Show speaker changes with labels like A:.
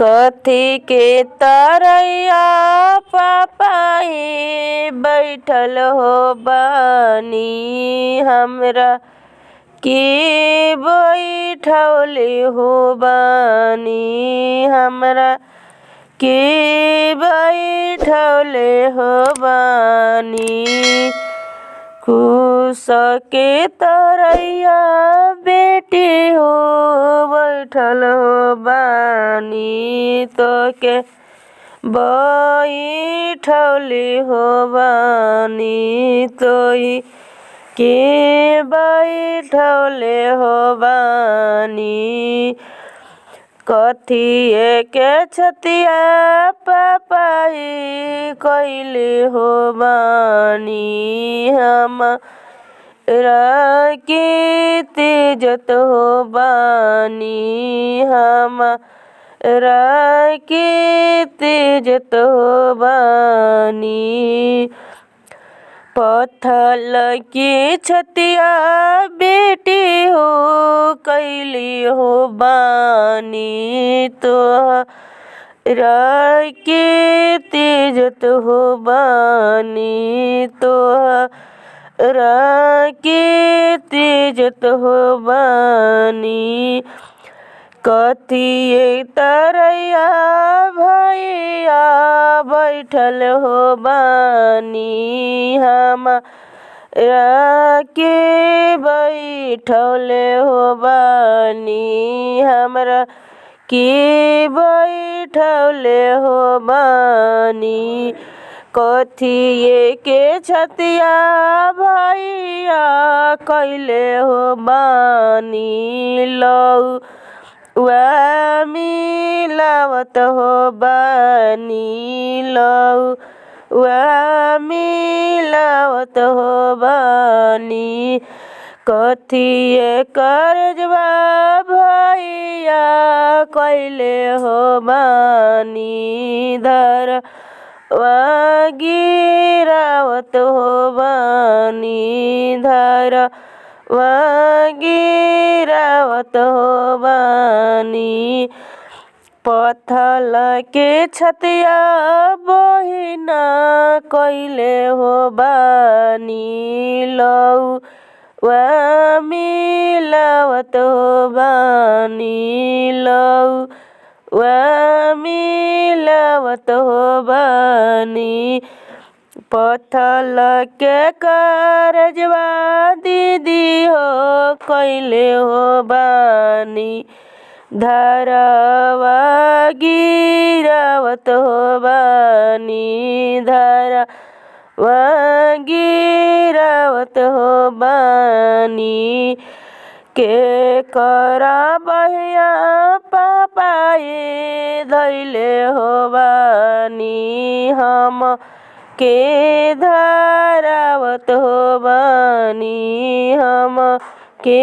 A: कथी के तरैया पापाही बैठल हो बानी हमरा के बैठौले हो बानी हमरा के बैठौले हो बानी कुश के तरैया बेटी हो बैठल हो बानी तो के बैठौले हो बानी तोई के बैठौले हो बानी कथिए के छतिया पापाही कइले हो बानी हमरा के तेजत हो बानी हमरा के तेजत हो बानी पत्थर की छतिया बेटी हो कैली हो बानी तो के तेजत हो बानी तो के तेजत हो बानी कथिए तरैया भैया बैठल हो बानी हमरा के बैठौले हो बानी हमरा के बैठौले हो बानी कथिए के छतिया भैया कैले हो बानी लौआ मिलावत हो बानी लौआ मिलावत हो बानी कथिए करजवा भैया कैले हो बानी धरवा गिरावत हो बानी धरवा गिरावत हो बानी पत्थर के छतिया बहिना कैले हो बानी लौआ मिलावत हो बानी लौआ मिलावत हो बानी पत्थर के करजवा दीदी हो कैले हो बानी धरवा गिरावत हो बानी धरवा गिरावत हो बानी के करा बहिया पापाए धैले हो बानी हम के धरावत हो बानी हम के